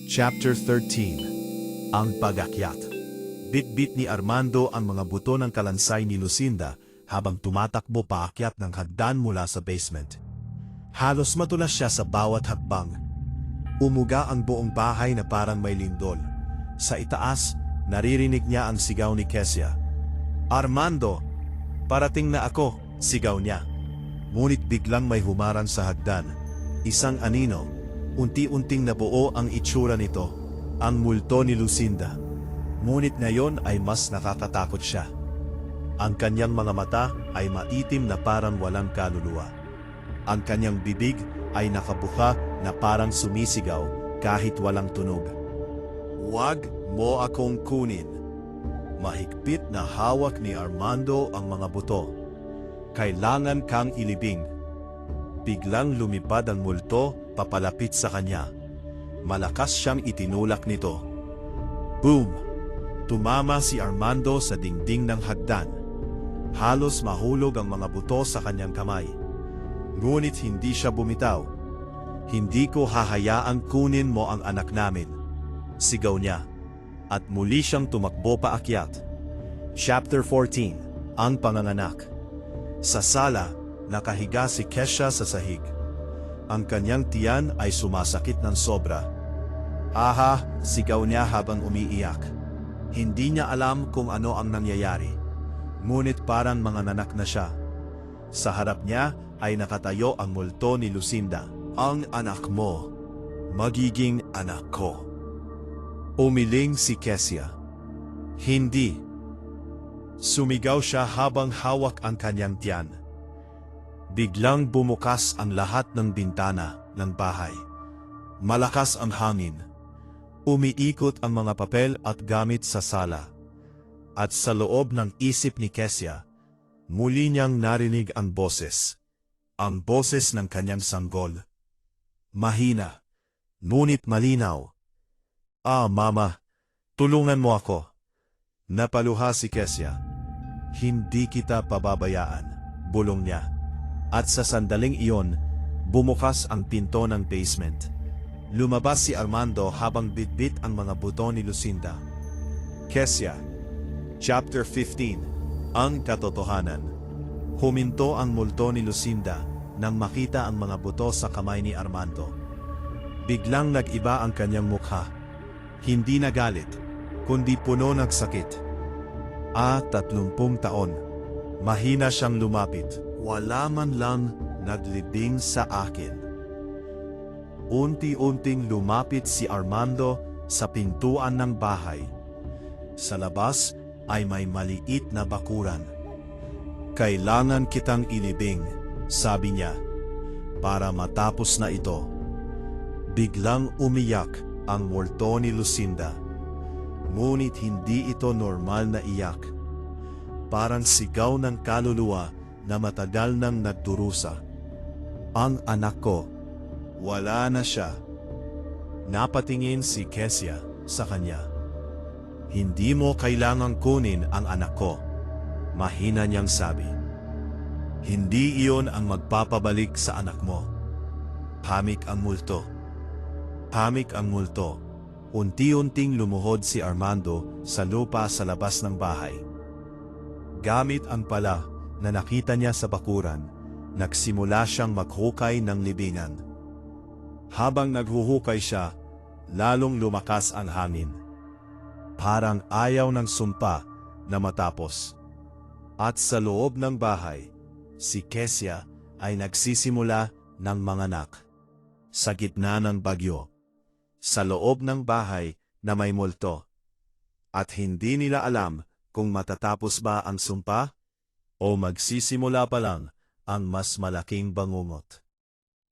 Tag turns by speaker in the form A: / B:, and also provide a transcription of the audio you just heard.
A: Chapter 13. Ang Pag-akyat. Bit-bit ni Armando ang mga buto ng kalansay ni Lucinda habang tumatakbo paakyat ng hagdan mula sa basement. Halos matulas siya sa bawat hakbang. Umuga ang buong bahay na parang may lindol. Sa itaas, naririnig niya ang sigaw ni Kesia. "Armando! Parating na ako!" sigaw niya. Ngunit biglang may humarang sa hagdan. Isang anino. Unti-unting nabuo ang itsura nito, ang multo ni Lucinda. Ngunit ngayon ay mas nakakatakot siya. Ang kanyang mga mata ay maitim na parang walang kaluluwa. Ang kanyang bibig ay nakabuka na parang sumisigaw kahit walang tunog. "Huwag mo akong kunin." Mahigpit na hawak ni Armando ang mga buto. "Kailangan kang ilibing." Biglang lumipad ang multo papalapit sa kanya. Malakas siyang itinulak nito. Boom! Tumama si Armando sa dingding ng hagdan. Halos mahulog ang mga buto sa kanyang kamay. Ngunit hindi siya bumitaw. "Hindi ko hahayaang kunin mo ang anak namin," sigaw niya. At muli siyang tumakbo paakyat. Chapter 14. Ang Panganganak. Sa sala, nakahiga si Kesia sa sahig. Ang kanyang tiyan ay sumasakit ng sobra. "Aha!" sigaw niya habang umiiyak. Hindi niya alam kung ano ang nangyayari. Ngunit parang manganganak na siya. Sa harap niya ay nakatayo ang multo ni Lucinda. "Ang anak mo, magiging anak ko." Umiling si Kesia. "Hindi." Sumigaw siya habang hawak ang kanyang tiyan. Biglang bumukas ang lahat ng bintana ng bahay. Malakas ang hangin. Umiikot ang mga papel at gamit sa sala. At sa loob ng isip ni Kesia, muli niyang narinig ang boses. Ang boses ng kanyang sanggol. Mahina, ngunit malinaw. "Ah, Mama, tulungan mo ako." Napaluha si Kesia. "Hindi kita pababayaan," bulong niya. At sa sandaling iyon, bumukas ang pinto ng basement. Lumabas si Armando habang bitbit ang mga buto ni Lucinda. Kesia. Chapter 15. Ang Katotohanan. Huminto ang multo ni Lucinda nang makita ang mga buto sa kamay ni Armando. Biglang nag-iba ang kanyang mukha. Hindi na galit, kundi puno ng sakit. 30 taon. Mahina siyang lumapit. "Wala man lang naglibing sa akin." Unti-unting lumapit si Armando sa pintuan ng bahay. Sa labas ay may maliit na bakuran. "Kailangan kitang ilibing," sabi niya, "para matapos na ito." Biglang umiyak ang multo ni Lucinda. Ngunit hindi ito normal na iyak. Parang sigaw ng kaluluwa na matagal nang nagdurusa. "Ang anak ko, wala na siya." Napatingin si Kesia sa kanya. "Hindi mo kailangang kunin ang anak ko," mahina niyang sabi. "Hindi iyon ang magpapabalik sa anak mo." Pamik ang multo. Pamik ang multo. Unti-unting lumuhod si Armando sa lupa sa labas ng bahay. Gamit ang pala na nakita niya sa bakuran, nagsimula siyang maghukay ng libingan. Habang naghuhukay siya, lalong lumakas ang hangin. Parang ayaw ng sumpa na matapos. At sa loob ng bahay, si Kesia ay nagsisimula ng manganak. Sa gitna ng bagyo, sa loob ng bahay na may multo. At hindi nila alam kung matatapos ba ang sumpa o magsisimula pa lang ang mas malaking bangungot.